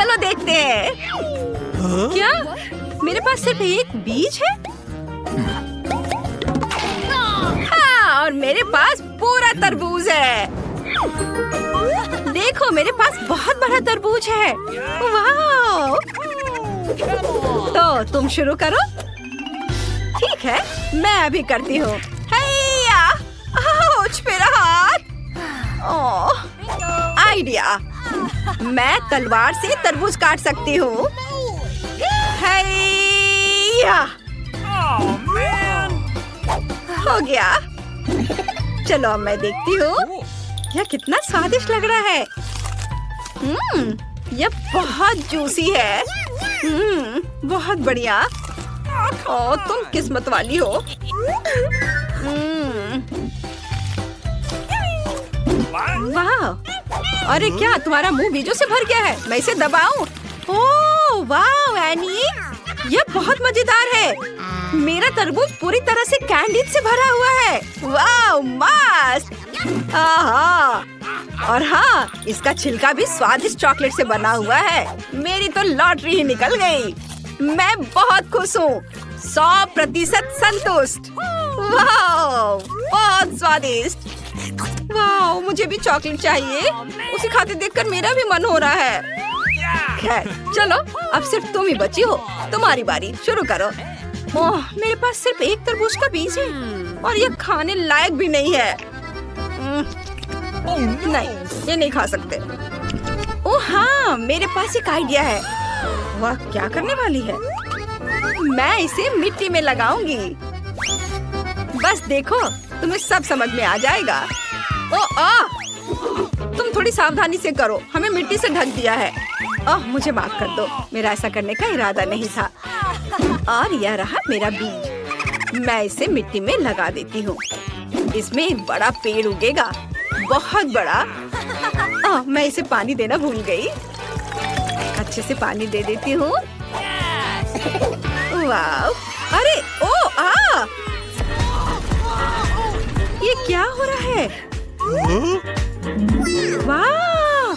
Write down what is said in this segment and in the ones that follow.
चलो देखते हैं। क्या मेरे पास सिर्फ एक बीज है? हाँ, और मेरे पास पूरा तरबूज है। देखो मेरे पास बहुत बड़ा तरबूज है। वाह! तो तुम शुरू करो। ठीक है, मैं अभी करती हूँ। हैया! आउच, मेरा हाथ। ओह, आइडिया! मैं तलवार से तरबूज काट सकती हूँ। हैया! हो गया। चलो अब मैं देखती हूँ। यह कितना स्वादिष्ट लग रहा है। यह बहुत जूसी है। बहुत बढ़िया। ओ, तुम किस्मत वाली हो। वाह! अरे क्या तुम्हारा मुंह बीजों से भर गया है? मैं इसे दबाऊं? ओह वाह एनी, यह बहुत मजेदार है। मेरा तरबूज पूरी तरह से कैंडी से भरा हुआ है। वाह मस्त! आहा! और हाँ, इसका छिलका भी स्वादिष्ट चॉकलेट से बना हुआ है। मेरी तो लॉटरी ही निकल गई। मैं बहुत खुश हूँ। 100% संतुष्ट। वाह! बहुत स्वादिष्ट। वाह! मुझे भी चॉकलेट चाहिए। उसे खाते देखकर मेरा भी मन हो रहा है। खैर, चलो अब सिर्फ तुम ही बची हो। तुम्हारी बारी, शुरू करो। ओह, मेरे पास सिर्फ एक तरबूज का बीज है और यह खाने लायक भी नहीं है। नहीं, ये नहीं खा सकते। ओह हाँ, मेरे पास एक आइडिया है। वह क्या करने वाली है? मैं इसे मिट्टी में लगाऊंगी। बस देखो, तुम्हें सब समझ में आ जाएगा। तुम थोड़ी सावधानी से करो। हमें मिट्टी से ढक दिया है। मुझे माफ कर दो। मेरा ऐसा करने का इरादा नहीं था। और यह रहा मेरा बीज। मैं इसे मिट्टी में लगा देती हूँ। इसमें एक बड़ा पेड़ उगेगा, बहुत बड़ा। मैं इसे पानी देना भूल गई। अच्छे से पानी दे देती हूँ। वाह! अरे ये क्या हो रहा है? वाह!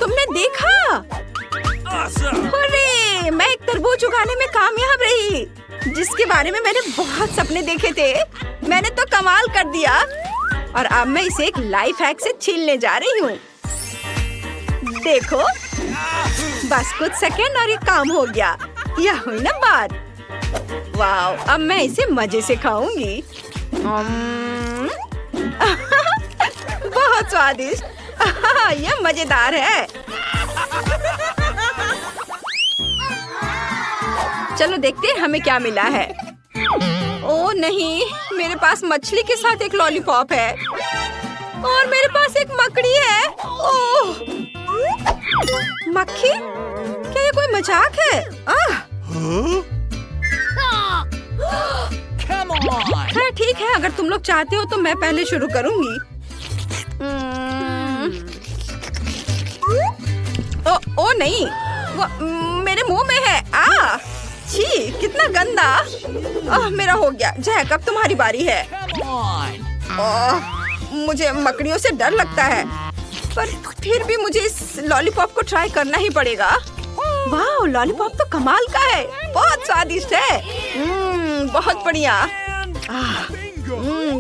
तुमने देखा? अरे, मैं एक तरबूज उगाने में कामयाब रही, जिसके बारे में मैंने बहुत सपने देखे थे। मैंने तो कमाल कर दिया। और अब मैं इसे एक लाइफ हैक से छीलने जा रही हूँ। देखो, बस कुछ सेकंड और ये काम हो गया। यह हुई ना बात। वाह! अब मैं इसे मजे से खाऊंगी। बहुत स्वादिष्ट। यह मजेदार है। चलो देखते हैं हमें क्या मिला है। ओह नहीं, मेरे पास मछली के साथ एक लॉलीपॉप है और मेरे पास एक मकड़ी है। ओह, मक्खी? क्या ये कोई मजाक है? हाँ ठीक है, अगर तुम लोग चाहते हो तो मैं पहले शुरू करूंगी। ओ नहीं, वो मेरे मुंह में है। छी, कितना गंदा। मेरा हो गया। जैक, अब तुम्हारी बारी है। मुझे मकड़ियों से डर लगता है, पर फिर भी मुझे इस लॉलीपॉप को ट्राई करना ही पड़ेगा। वाह, लॉलीपॉप तो कमाल का है। बहुत स्वादिष्ट है। बहुत बढ़िया।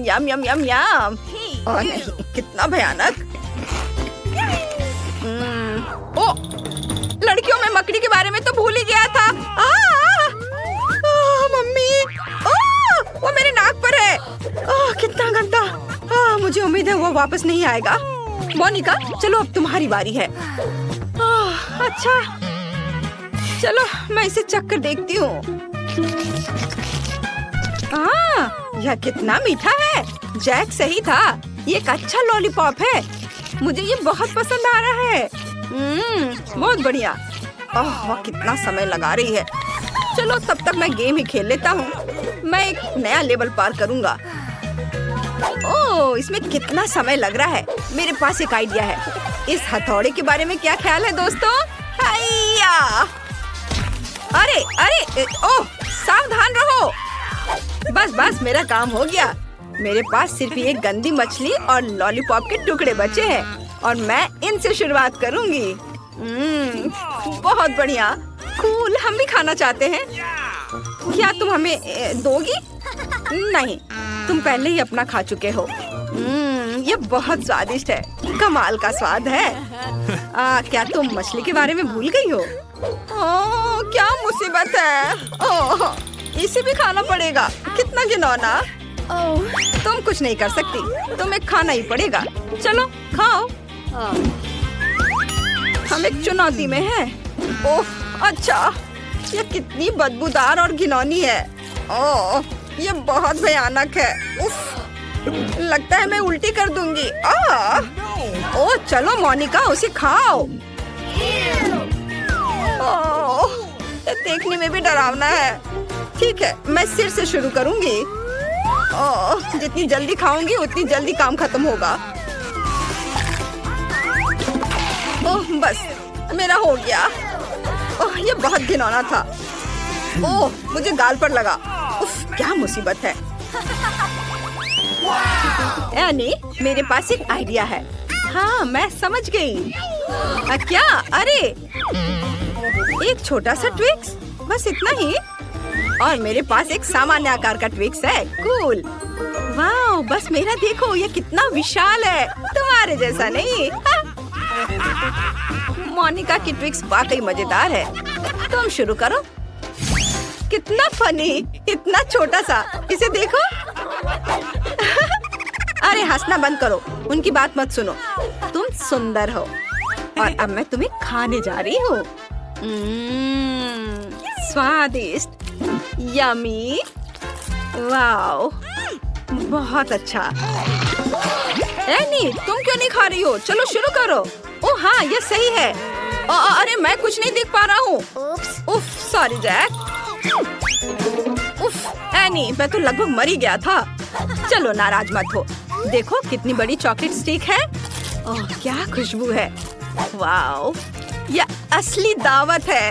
यम यम यम यम। नहीं, कितना भयानक। लड़कियों में मकड़ी के बारे में तो भूल ही गया था। मम्मी, वो मेरे नाक पर है। कितना गंदा। मुझे उम्मीद है वो वापस नहीं आएगा। मोनिका, चलो अब तुम्हारी बारी है। अच्छा, चलो मैं इसे चखकर देखती हूँ। यह कितना मीठा है। जैक सही था, ये एक अच्छा लॉलीपॉप है। मुझे ये बहुत पसंद आ रहा है। बहुत बढ़िया। वह कितना समय लगा रही है। चलो तब तक मैं गेम ही खेल लेता हूँ। मैं एक नया लेवल पार करूँगा। ओह, इसमें कितना समय लग रहा है। मेरे पास एक आइडिया है। इस हथौड़े के बारे में क्या ख्याल है दोस्तों? हैया! अरे अरे, ओह, सावधान रहो। बस मेरा काम हो गया। मेरे पास सिर्फ एक गंदी मछली और लॉलीपॉप के टुकड़े बचे हैं और मैं इनसे शुरुआत करूंगी। बहुत बढ़िया। कूल, हम भी खाना चाहते हैं। क्या तुम हमें दोगी? नहीं, तुम पहले ही अपना खा चुके हो। ये बहुत स्वादिष्ट है, कमाल का स्वाद है। क्या तुम मछली के बारे में भूल गई हो? ओह, क्या मुसीबत है। ओह, इसे भी खाना पड़ेगा। कितना घिनौना। तुम कुछ नहीं कर सकती, तुम्हें खाना ही पड़ेगा। चलो खाओ। हम एक चुनौती में हैं। ओह, अच्छा, ये कितनी बदबूदार और घिनौनी है। ओह, ये बहुत भयानक है। उफ, लगता है मैं उल्टी कर दूंगी। ओह, चलो मोनिका, उसे खाओ। ओह, ये देखने में भी डरावना है। ठीक है, मैं सिर से शुरू करूंगी। ओह, जितनी जल्दी खाऊंगी उतनी जल्दी काम खत्म होगा। ओह, बस मेरा हो गया। ओह, ये बहुत घिनौना था। ओह, मुझे गाल पर लगा। उफ, क्या मुसीबत है। एनी, मेरे पास एक आइडिया है। हाँ, मैं समझ गई। क्या? अरे, एक छोटा सा ट्विक्स, बस इतना ही। और मेरे पास एक सामान्य आकार का ट्विक्स है। कूल। वाह, बस मेरा देखो, ये कितना विशाल है, तुम्हारे जैसा नहीं। मोनिका की ट्विक्स वाकई मजेदार है। तुम शुरू करो। कितना फनी, इतना छोटा सा, इसे देखो। अरे हंसना बंद करो, उनकी बात मत सुनो। तुम सुंदर हो और अब मैं तुम्हें खाने जा रही हूँ। स्वादिष्ट, यमी, वाओ, बहुत अच्छा। एनी, तुम क्यों नहीं खा रही हो? चलो शुरू करो। ओह हाँ, ये सही है। अरे मैं कुछ नहीं देख पा रहा हूँ। उफ, सॉरी जैक। उफ, एनी, मैं तो लगभग मर ही गया था। चलो नाराज मत हो। देखो कितनी बड़ी चॉकलेट स्टिक है। ओह, क्या खुशबू है। वाओ, ये असली दावत है।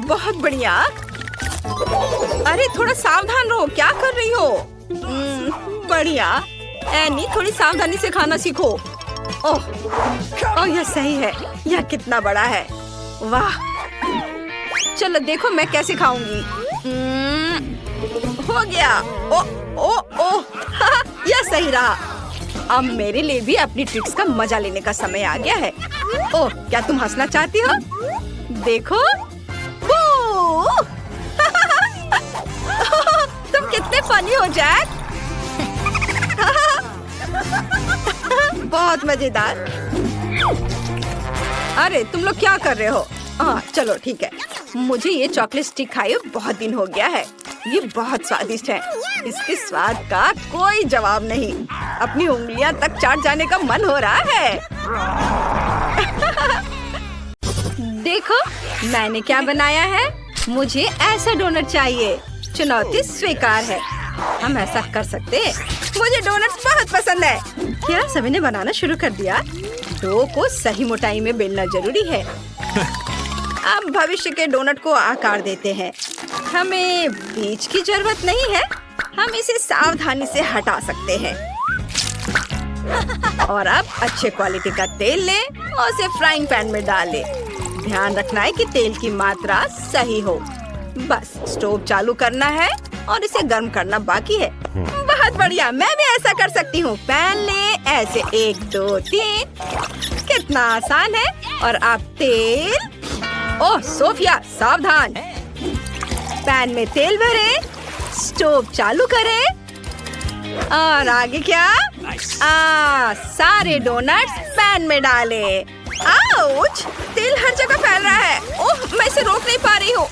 बहुत बढ़िया। अरे थोड़ा सावधान रहो, क्या कर रही हो? बढ़िया। एनी, थोड़ी सावधानी से खाना सीखो। ओह, यह सही है। यह कितना बड़ा है। वाह, चलो देखो मैं कैसे खाऊंगी। हो गया। ओह, यह सही रहा। अब मेरे लिए भी अपनी ट्रिक्स का मजा लेने का समय आ गया है। ओह, क्या तुम हंसना चाहती हो? देखो। तुम कितने फनी हो जैक। बहुत मजेदार। अरे तुम लोग क्या कर रहे हो? चलो ठीक है। मुझे ये चॉकलेट स्टिक खाए बहुत दिन हो गया है। ये बहुत स्वादिष्ट है। इसके स्वाद का कोई जवाब नहीं। अपनी उंगलियां तक चाट जाने का मन हो रहा है। देखो मैंने क्या बनाया है। मुझे ऐसा डोनट चाहिए। चुनौती स्वीकार है। हम ऐसा कर सकते हैं। मुझे डोनट बहुत पसंद है। क्या सभी ने बनाना शुरू कर दिया? डो को सही मोटाई में बेलना जरूरी है। अब भविष्य के डोनट को आकार देते हैं। हमें बीज की जरूरत नहीं है। हम इसे सावधानी से हटा सकते हैं। और अब अच्छे क्वालिटी का तेल लें और उसे फ्राइंग पैन में डालें। ध्यान रखना है कि तेल की मात्रा सही हो। बस स्टोव चालू करना है और इसे गर्म करना बाकी है। बहुत बढ़िया, मैं भी ऐसा कर सकती हूँ। पैन ले, ऐसे 1 2 3। कितना आसान है। और अब तेल। ओह सोफिया, सावधान। पैन में तेल भरे, स्टोव चालू करें और आगे क्या? सारे डोनट्स पैन में डाले। आउच! तेल हर जगह फैल रहा है। ओह, मैं इसे रोक नहीं पा रही हूँ।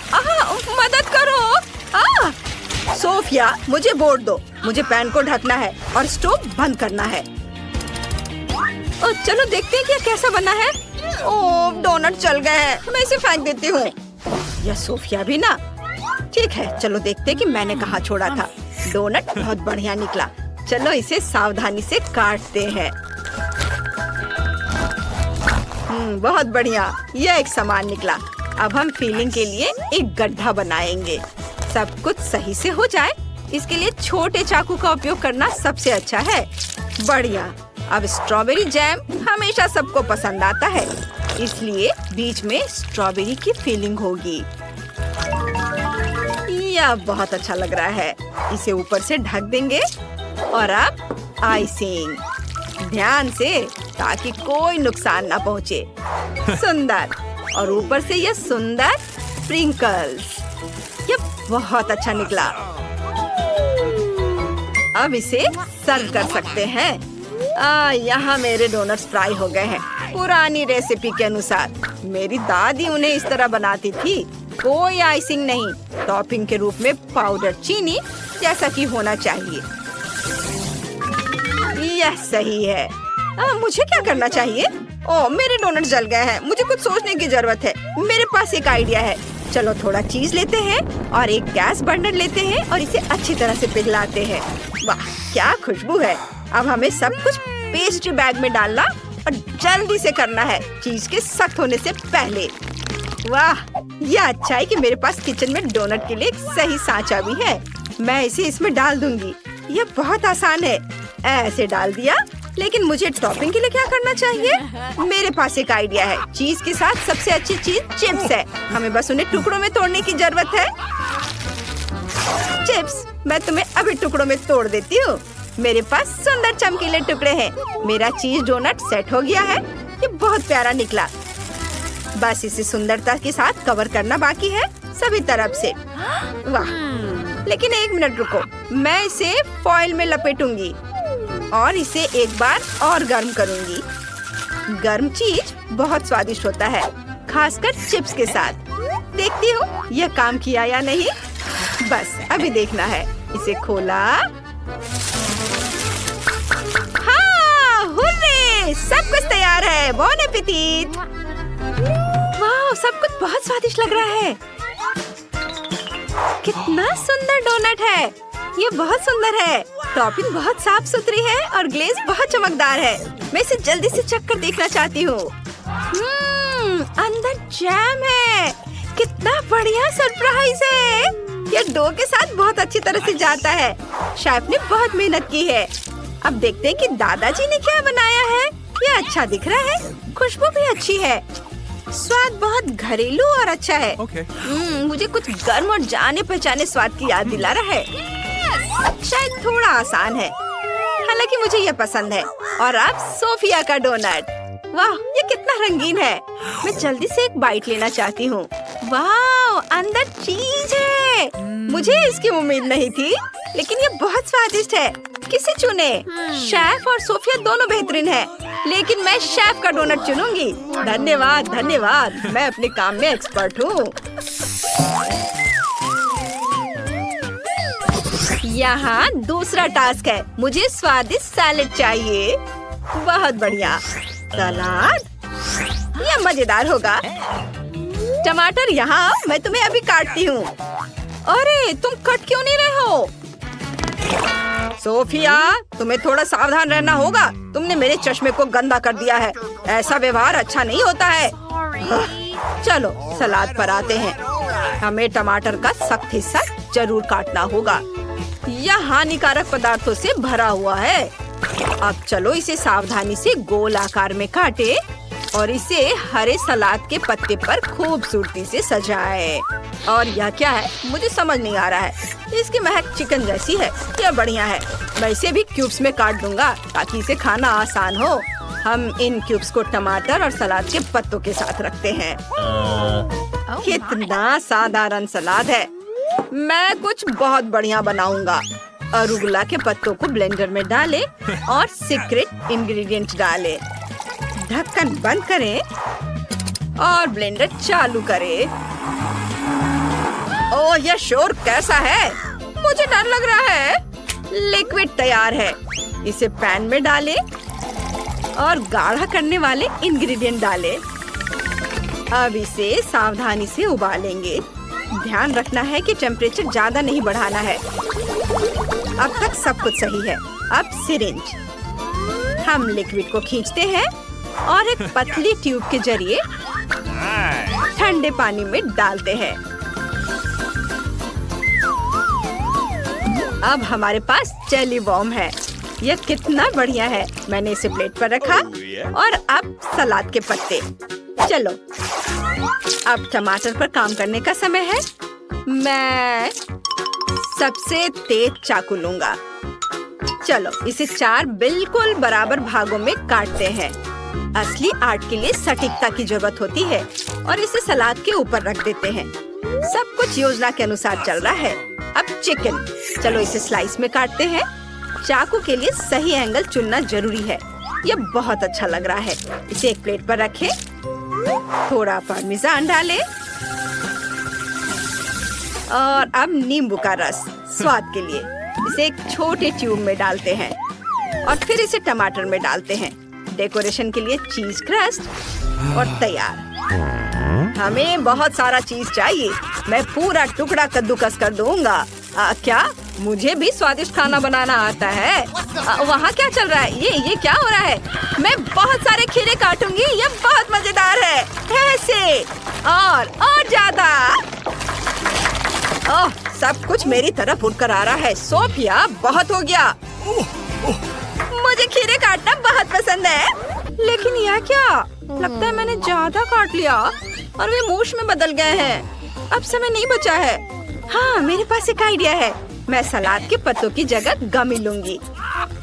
मदद करो। सोफिया, मुझे बोर्ड दो। मुझे पैन को ढकना है और स्टोव बंद करना है। चलो देखते हैं क्या कैसा बना है। ओह, डोनट जल गए हैं। मैं इसे फेंक देती हूँ। यह सोफिया भी ना। ठीक है, चलो देखते हैं कि मैंने कहाँ छोड़ा था। डोनट बहुत बढ़िया निकला। चलो इसे सावधानी से काटते हैं। बहुत बढ़िया, यह एक समान निकला। अब हम फिलिंग के लिए एक गड्ढा बनाएंगे। सब कुछ सही से हो जाए, इसके लिए छोटे चाकू का उपयोग करना सबसे अच्छा है। बढ़िया। अब स्ट्रॉबेरी जैम हमेशा सबको पसंद आता है। इसलिए बीच में स्ट्रॉबेरी की फीलिंग होगी। यह बहुत अच्छा लग रहा है। इसे ऊपर से ढक देंगे और अब आइसिंग, ध्यान से ताकि कोई नुकसान ना पहुंचे। सुंदर, और ऊपर से यह सुंदर स्प्रिंकल्स। यह बहुत अच्छा निकला। अब इसे सर्व कर सकते हैं। यहाँ मेरे डोनट्स फ्राई हो गए हैं पुरानी रेसिपी के अनुसार। मेरी दादी उन्हें इस तरह बनाती थी, कोई आइसिंग नहीं, टॉपिंग के रूप में पाउडर चीनी जैसा कि होना चाहिए। यह सही है। मुझे क्या करना चाहिए? ओह, मेरे डोनट जल गए हैं। मुझे कुछ सोचने की जरूरत है। मेरे पास एक आइडिया है। चलो थोड़ा चीज लेते हैं और एक गैस बर्नर लेते हैं और इसे अच्छी तरह से पिघलाते हैं। वाह, क्या खुशबू है। अब हमें सब कुछ पेस्ट्री बैग में डालना और जल्दी से करना है, चीज के सख्त होने से पहले। वाह, यह अच्छा है कि मेरे पास किचन में डोनट के लिए एक सही सांचा भी है। मैं इसे इसमें डाल दूंगी। यह बहुत आसान है। ऐसे डाल दिया। लेकिन मुझे टॉपिंग के लिए क्या करना चाहिए? मेरे पास एक आइडिया है। चीज के साथ सबसे अच्छी चीज चिप्स है। हमें बस उन्हें टुकड़ों में तोड़ने की जरूरत है। चिप्स, मैं तुम्हें अभी टुकड़ों में तोड़ देती हूँ। मेरे पास सुंदर चमकीले टुकड़े हैं। मेरा चीज डोनट सेट हो गया है। ये बहुत प्यारा निकला। बस इसे सुंदरता के साथ कवर करना बाकी है सभी तरफ से। वाह, लेकिन एक मिनट रुको, मैं इसे फॉइल में लपेटूंगी और इसे एक बार और गर्म करूंगी। गर्म चीज बहुत स्वादिष्ट होता है, खासकर चिप्स के साथ। देखती हूँ यह काम किया या नहीं। बस अभी देखना है। इसे खोला। हाँ, हुर्रे! सब कुछ तैयार है। बॉन एपेटिट! वाह, सब कुछ बहुत स्वादिष्ट लग रहा है। कितना सुंदर डोनट है। ये बहुत सुंदर है। टॉपिंग बहुत साफ सुथरी है और ग्लेज बहुत चमकदार है। मैं इसे जल्दी से चख कर देखना चाहती हूँ। अंदर जैम है। कितना बढ़िया सरप्राइज है। यह डो के साथ बहुत अच्छी तरह से जाता है। शेफ ने बहुत मेहनत की है। अब देखते हैं कि दादाजी ने क्या बनाया है। यह अच्छा दिख रहा है। खुशबू भी अच्छी है। स्वाद बहुत घरेलू और अच्छा है। मुझे कुछ गर्म और जाने पहचाने स्वाद की याद दिला रहा है। शायद थोड़ा आसान है, हालांकि मुझे यह पसंद है। और अब सोफिया का डोनट। वाह, ये कितना रंगीन है। मैं जल्दी से एक बाइट लेना चाहती हूँ। वाह, अंदर चीज है। मुझे इसकी उम्मीद नहीं थी, लेकिन ये बहुत स्वादिष्ट है। किसे चुने? शेफ और सोफिया दोनों बेहतरीन है, लेकिन मैं शेफ का डोनट चुनूंगी। धन्यवाद, धन्यवाद। मैं अपने काम में एक्सपर्ट हूँ। यहाँ दूसरा टास्क है। मुझे स्वादिष्ट सैलेड चाहिए। बहुत बढ़िया। सलाद, यह मजेदार होगा। टमाटर यहाँ, मैं तुम्हें अभी काटती हूँ। अरे, तुम कट क्यों नहीं रहे हो? सोफिया, तुम्हें थोड़ा सावधान रहना होगा। तुमने मेरे चश्मे को गंदा कर दिया है। ऐसा व्यवहार अच्छा नहीं होता है। चलो सलाद पर आते हैं। हमें टमाटर का सख्त हिस्सा जरूर काटना होगा। यह हानिकारक पदार्थों से भरा हुआ है। अब चलो इसे सावधानी से गोल आकार में काटे और इसे हरे सलाद के पत्ते पर खूबसूरती से सजाए। और यह क्या है? मुझे समझ नहीं आ रहा है। इसकी महक चिकन जैसी है। यह बढ़िया है। मैं इसे भी क्यूब्स में काट दूंगा ताकि इसे खाना आसान हो। हम इन क्यूब्स को टमाटर और सलाद के पत्तों के साथ रखते हैं। कितना साधारण सलाद है। मैं कुछ बहुत बढ़िया बनाऊंगा। अरुगुला के पत्तों को ब्लेंडर में डालें और सीक्रेट इंग्रेडिएंट डालें। ढक्कन बंद करें और ब्लेंडर चालू करें। ओह, यह शोर कैसा है? मुझे डर लग रहा है। लिक्विड तैयार है। इसे पैन में डालें और गाढ़ा करने वाले इंग्रेडिएंट डालें। अब इसे सावधानी से उबालेंगे। ध्यान रखना है कि टेम्परेचर ज्यादा नहीं बढ़ाना है। अब तक सब कुछ सही है। अब सिरिंज, हम लिक्विड को खींचते हैं और एक पतली ट्यूब के जरिए ठंडे पानी में डालते हैं। अब हमारे पास जेली बॉम्ब है। यह कितना बढ़िया है। मैंने इसे प्लेट पर रखा और अब सलाद के पत्ते। चलो, अब टमाटर पर काम करने का समय है। मैं सबसे तेज चाकू लूंगा। चलो, इसे 4 बिल्कुल बराबर भागों में काटते हैं। असली आर्ट के लिए सटीकता की जरूरत होती है और इसे सलाद के ऊपर रख देते हैं। सब कुछ योजना के अनुसार चल रहा है। अब चिकन। चलो, इसे स्लाइस में काटते हैं। चाकू के लिए सही एंगल चुनना जरूरी है। यह बहुत अच्छा लग रहा है। इसे एक प्लेट पर रखें। थोड़ा पार्मेजान डालें और अब नींबू का रस स्वाद के लिए। इसे एक छोटे ट्यूब में डालते हैं और फिर इसे टमाटर में डालते हैं। डेकोरेशन के लिए चीज क्रस्ट और तैयार। हमें बहुत सारा चीज चाहिए। मैं पूरा टुकड़ा कद्दूकस कर दूंगा। क्या मुझे भी स्वादिष्ट खाना बनाना आता है? वहाँ क्या चल रहा है? ये क्या हो रहा है? मैं बहुत सारे खीरे काटूंगी। ये बहुत मजेदार है। ऐसे और ज्यादा। ओह, सब कुछ मेरी तरफ उड़कर आ रहा है। सोफिया, बहुत हो गया। मुझे खीरे काटना बहुत पसंद है। लेकिन यह क्या? लगता है मैंने ज्यादा काट लिया और वे मूश में बदल गए हैं। अब समय नहीं बचा है। हाँ, मेरे पास एक आइडिया है। मैं सलाद के पत्तों की जगह गमी लूंगी।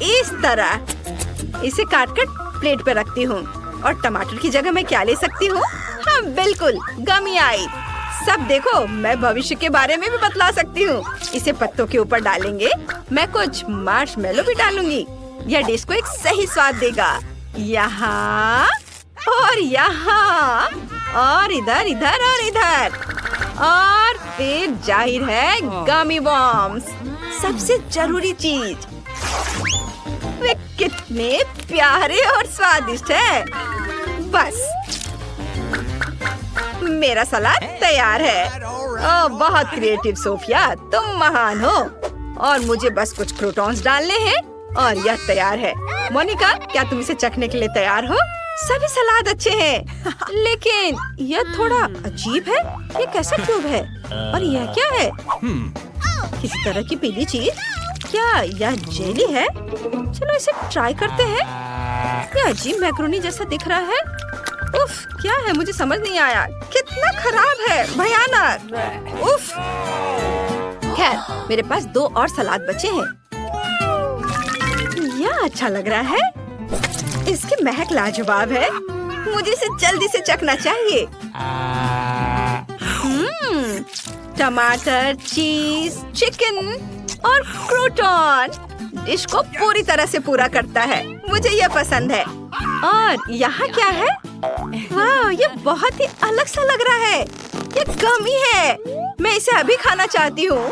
इस तरह इसे काटकर प्लेट पे रखती हूँ। और टमाटर की जगह मैं क्या ले सकती हूँ? हाँ, बिल्कुल, गमी आई। सब देखो, मैं भविष्य के बारे में भी बतला सकती हूँ। इसे पत्तों के ऊपर डालेंगे। मैं कुछ मार्शमेलो भी डालूंगी। यह डिश को एक सही स्वाद देगा। यहाँ और यहाँ और इधर इधर और इधर और फिर जाहिर है गमी बॉम्ब्स। सबसे जरूरी चीज, वे कितने प्यारे और स्वादिष्ट है। बस, मेरा सलाद तैयार है। ओह, बहुत क्रिएटिव सोफिया, तुम महान हो। और मुझे बस कुछ क्रूटॉन्स डालने हैं और यह तैयार है। मोनिका, क्या तुम इसे चखने के लिए तैयार हो? सभी सलाद अच्छे हैं, लेकिन यह थोड़ा अजीब है। ये कैसा ट्यूब है और यह क्या है? किसी तरह की पीली चीज। क्या यह जेली है? चलो इसे ट्राई करते हैं। यह अजीब मैक्रोनी जैसा दिख रहा है। उफ, क्या है? मुझे समझ नहीं आया। कितना खराब है, भयानक। उफ। खैर, मेरे पास 2 और सलाद बचे हैं। यह अच्छा लग रहा है। इसकी महक लाजवाब है। मुझे इसे जल्दी से चखना चाहिए। टमाटर, चीज, चिकन और क्रूटॉन डिश को पूरी तरह से पूरा करता है। मुझे यह पसंद है। और यहाँ क्या है? वाह, ये बहुत ही अलग सा लग रहा है। ये गमी है। मैं इसे अभी खाना चाहती हूँ।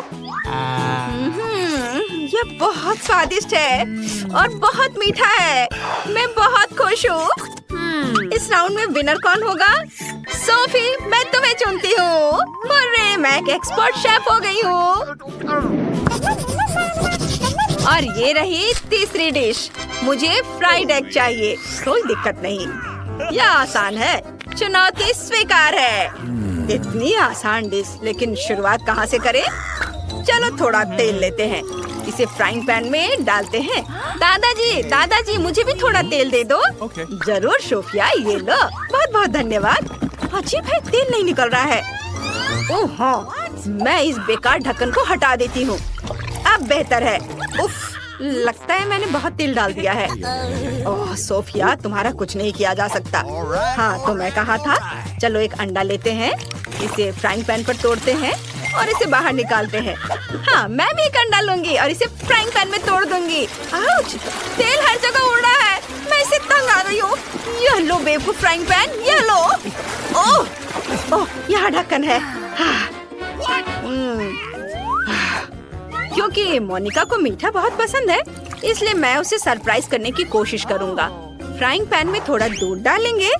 यह बहुत स्वादिष्ट है और बहुत मीठा है। मैं बहुत खुश हूँ। इस राउंड में विनर कौन होगा? सोफी, मैं तुम्हें चुनती हूँ। अरे, मैं एक एक्सपर्ट शेफ हो गई हूँ। और ये रही तीसरी डिश। मुझे फ्राइड एग चाहिए। कोई दिक्कत नहीं, यह आसान है। चुनौती स्वीकार है। इतनी आसान डिश, लेकिन शुरुआत कहाँ से करें? चलो, थोड़ा तेल लेते हैं। इसे फ्राइंग पैन में डालते हैं। दादाजी, मुझे भी थोड़ा तेल दे दो। जरूर सोफिया, ये लो। बहुत बहुत धन्यवाद। अजीब है, तेल नहीं निकल रहा है। ओह हाँ, मैं इस बेकार ढक्कन को हटा देती हूँ। अब बेहतर है। उफ, लगता है मैंने बहुत तेल डाल दिया है। ओह सोफिया, तुम्हारा कुछ नहीं किया जा सकता। हाँ, तो मैं कहा था। चलो, एक अंडा लेते हैं। इसे फ्राइंग पैन पर तोड़ते हैं और इसे बाहर निकालते हैं। हाँ, मैं भी एक अंडा लूंगी और इसे फ्राइंग पैन में तोड़ दूंगी। आउच! तेल हर जगह उड़ रहा है। मैं इसे तंग आ गई हूँ। यह लो बेवकूफ फ्राइंग पैन, यह लो। ओह, यहाँ ढक्कन है। क्योंकि मोनिका को मीठा बहुत पसंद है, इसलिए मैं उसे सरप्राइज करने की कोशिश करूँगा। फ्राइंग पैन में थोड़ा दूध डालेंगे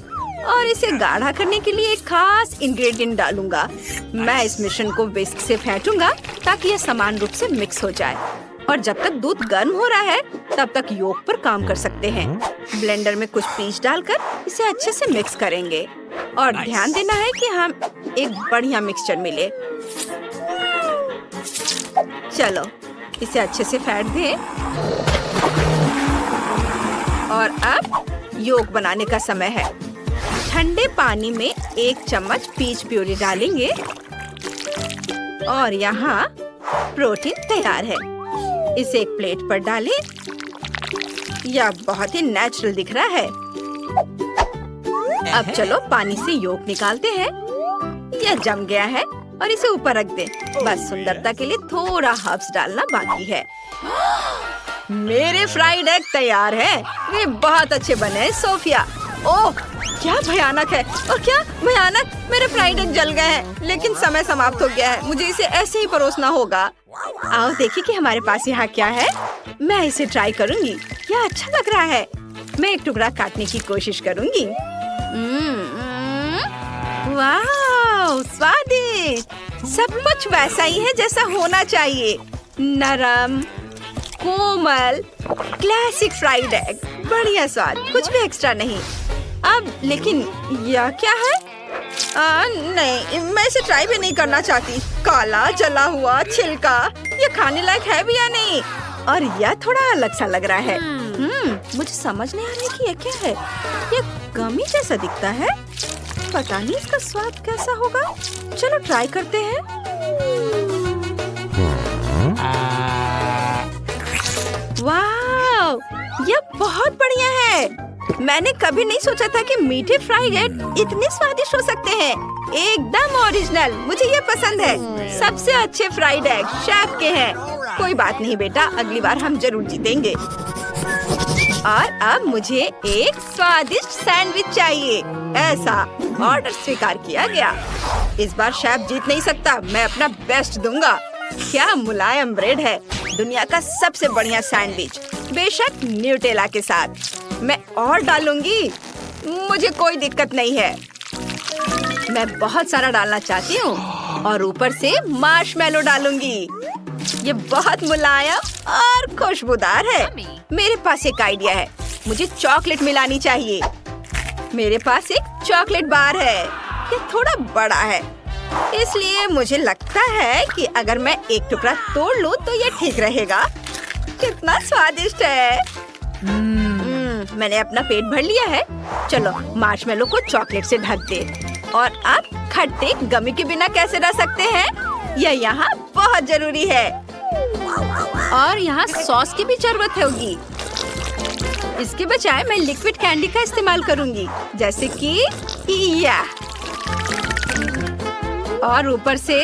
और इसे गाढ़ा करने के लिए एक खास इंग्रेडिएंट डालूंगा। मैं इस मिश्रण को विस्क से फेंटूंगा ताकि यह समान रूप से मिक्स हो जाए। और जब तक दूध गर्म हो रहा है, तब तक योग पर काम कर सकते हैं। ब्लेंडर में कुछ पीस डालकर इसे अच्छे से मिक्स करेंगे। और ध्यान देना है कि हम एक बढ़िया मिक्सचर मिले। चलो, इसे अच्छे से फेंट दें। और अब योग बनाने का समय है। ठंडे पानी में 1 चम्मच पीच प्यूरी डालेंगे और यहाँ प्रोटीन तैयार है। इसे एक प्लेट पर डालें। यह बहुत ही नेचुरल दिख रहा है। अब चलो पानी से योक निकालते हैं। यह जम गया है और इसे ऊपर रख दें। बस सुंदरता के लिए थोड़ा हर्ब्स डालना बाकी है। मेरे फ्राइड एग तैयार है। वे बहुत अच्छे बने हैं सोफिया। ओह क्या भयानक है। और क्या भयानक, मेरे फ्राइड एग जल गए हैं। लेकिन समय समाप्त हो गया है। मुझे इसे ऐसे ही परोसना होगा। आओ देखिए कि हमारे पास यहाँ क्या है। मैं इसे ट्राई करूँगी। यह अच्छा लग रहा है। मैं एक टुकड़ा काटने की कोशिश करूँगी। वाह स्वादिष्ट। सब कुछ वैसा ही है जैसा होना चाहिए। नरम, कोमल, क्लासिक फ्राइड एग। बढ़िया स्वाद, कुछ भी एक्स्ट्रा नहीं। अब लेकिन यह क्या है? नहीं, मैं इसे ट्राई भी नहीं करना चाहती। काला जला हुआ छिलका, ये खाने लायक है भी या नहीं? और यह थोड़ा अलग सा लग रहा है। मुझे समझ नहीं आ रहा है कि यह क्या है। यह गमी जैसा दिखता है। पता नहीं इसका स्वाद कैसा होगा। चलो ट्राई करते हैं। वाह, यह बहुत बढ़िया है। मैंने कभी नहीं सोचा था कि मीठे फ्राइड एग इतने स्वादिष्ट हो सकते हैं। एकदम ओरिजिनल। मुझे ये पसंद है। सबसे अच्छे फ्राइड एग शेफ के हैं। कोई बात नहीं बेटा, अगली बार हम जरूर जीतेंगे। और अब मुझे एक स्वादिष्ट सैंडविच चाहिए। ऐसा ऑर्डर स्वीकार किया गया। इस बार शेफ जीत नहीं सकता। मैं अपना बेस्ट दूंगा। क्या मुलायम ब्रेड है। दुनिया का सबसे बढ़िया सैंडविच, बेशक न्यूटेला के साथ। मैं और डालूंगी, मुझे कोई दिक्कत नहीं है। मैं बहुत सारा डालना चाहती हूँ और ऊपर से मार्शमेलो डालूंगी। ये बहुत मुलायम और खुशबूदार है। मेरे पास एक आइडिया है। मुझे चॉकलेट मिलानी चाहिए। मेरे पास एक चॉकलेट बार है। ये थोड़ा बड़ा है, इसलिए मुझे लगता है कि अगर मैं एक टुकड़ा तोड़ लूं तो ये ठीक रहेगा। कितना स्वादिष्ट है। मैंने अपना पेट भर लिया है। चलो मार्शमेलो को चॉकलेट से ढक दे। और आप खट्टे गमी के बिना कैसे रह सकते हैं? यह यहाँ बहुत जरूरी है। और यहाँ सॉस की भी जरूरत होगी। इसके बजाय मैं लिक्विड कैंडी का इस्तेमाल करूंगी, जैसे कि यह। और ऊपर से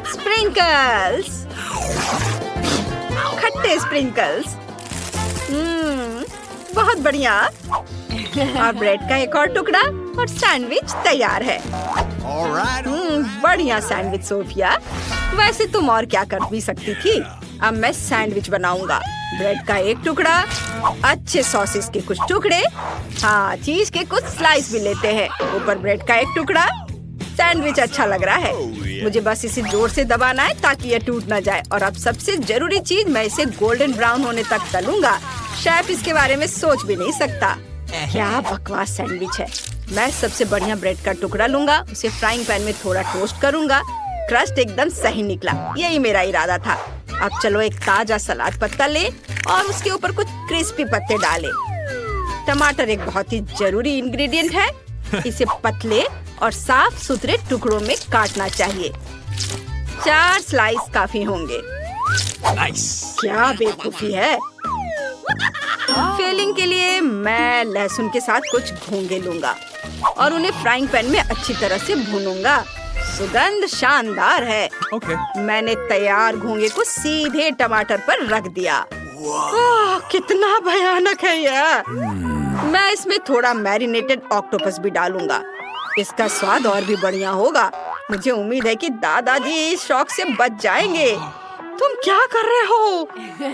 स्प्रिंकल्स, खट्टे स्प्रिंकल्स। बहुत बढ़िया। और ब्रेड का एक और टुकड़ा और सैंडविच तैयार है। बढ़िया सैंडविच सोफिया। वैसे तुम और क्या कर भी सकती थी। अब मैं सैंडविच बनाऊंगा। ब्रेड का एक टुकड़ा, अच्छे सॉसेस के कुछ टुकड़े, हाँ चीज के कुछ स्लाइस भी लेते हैं। ऊपर ब्रेड का एक टुकड़ा। सैंडविच अच्छा लग रहा है। मुझे बस इसे जोर से दबाना है ताकि ये टूट ना जाए। और अब सबसे जरूरी चीज, मैं इसे गोल्डन ब्राउन होने तक तलूंगा। शेफ इसके बारे में सोच भी नहीं सकता। क्या बकवास सैंडविच है। मैं सबसे बढ़िया ब्रेड का टुकड़ा लूंगा, उसे फ्राइंग पैन में थोड़ा टोस्ट करूंगा। क्रस्ट एकदम सही निकला। यही मेरा इरादा था। अब चलो एक ताजा सलाद पत्ता ले और उसके ऊपर कुछ क्रिस्पी पत्ते डालें। टमाटर एक बहुत ही जरूरी इंग्रेडिएंट है। इसे पतले और साफ सुथरे टुकड़ों में काटना चाहिए। 4 स्लाइस काफी होंगे। क्या बेवकूफी है। फिलिंग के लिए मैं लहसुन के साथ कुछ घोंगे लूंगा और उन्हें फ्राइंग पैन में अच्छी तरह से भूनूंगा। सुगंध शानदार है। मैंने तैयार घोंगे को सीधे टमाटर पर रख दिया। कितना भयानक है यह। मैं इसमें थोड़ा मैरिनेटेड ऑक्टोपस भी डालूंगा। इसका स्वाद और भी बढ़िया होगा। मुझे उम्मीद है कि दादाजी इस शौक से बच जाएंगे। तुम क्या कर रहे हो?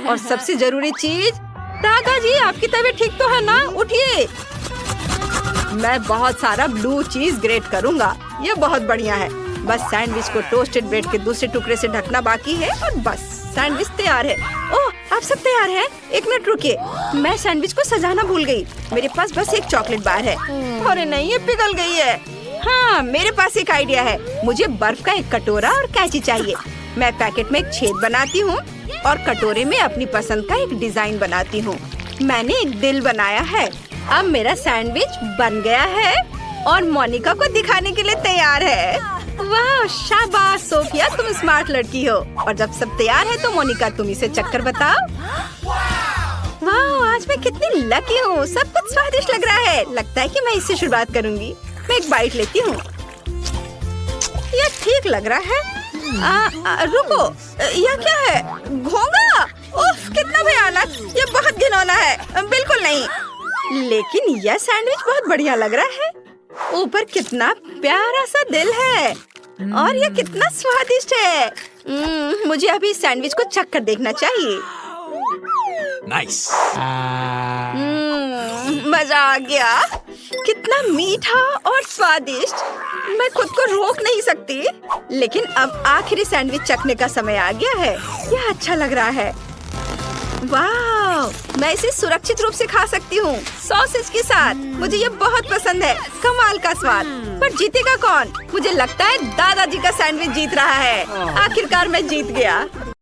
और सबसे जरूरी चीज, दादाजी आपकी तबीयत ठीक तो है ना? उठिए। मैं बहुत सारा ब्लू चीज ग्रेट करूंगा। ये बहुत बढ़िया है। बस सैंडविच को टोस्टेड ब्रेड के दूसरे टुकड़े से ढकना बाकी है और बस सैंडविच तैयार है। ओह, आप सब तैयार हैं? एक मिनट रुकिए, मैं सैंडविच को सजाना भूल गई। मेरे पास बस एक चॉकलेट बार है। अरे नहीं, ये पिघल गई है। हाँ, मेरे पास एक आइडिया है। मुझे बर्फ का एक कटोरा और कैंची चाहिए। मैं पैकेट में एक छेद बनाती हूँ और कटोरे में अपनी पसंद का एक डिजाइन बनाती हूँ। मैंने एक दिल बनाया है अब मेरा सैंडविच बन गया है और मोनिका को दिखाने के लिए तैयार है। वाह, शाबाश सोफिया, तुम स्मार्ट लड़की हो। और जब सब तैयार है तो मोनिका तुम इसे चक्कर बताओ। वाह, आज मैं कितनी लकी हूँ। सब कुछ स्वादिष्ट लग रहा है। लगता है कि मैं इससे शुरुआत करूँगी। मैं एक बाइट लेती हूँ। यह ठीक लग रहा है। रुको, यह क्या है? घोंगा? उफ, कितना भयानक। यह बहुत घिनौना है। बिल्कुल नहीं। लेकिन यह सैंडविच बहुत बढ़िया लग रहा है। ऊपर कितना प्यारा सा दिल है और यह कितना स्वादिष्ट है। मुझे अभी इस सैंडविच को चख कर देखना चाहिए। नाइस। मजा आ गया। कितना मीठा और स्वादिष्ट। मैं खुद को रोक नहीं सकती। लेकिन अब आखिरी सैंडविच चखने का समय आ गया है। यह अच्छा लग रहा है। वाह, मैं इसे सुरक्षित रूप से खा सकती हूँ, सॉसेज के साथ। मुझे ये बहुत पसंद है। कमाल का स्वाद। पर जीतेगा कौन? मुझे लगता है दादाजी का सैंडविच जीत रहा है। आखिरकार मैं जीत गया।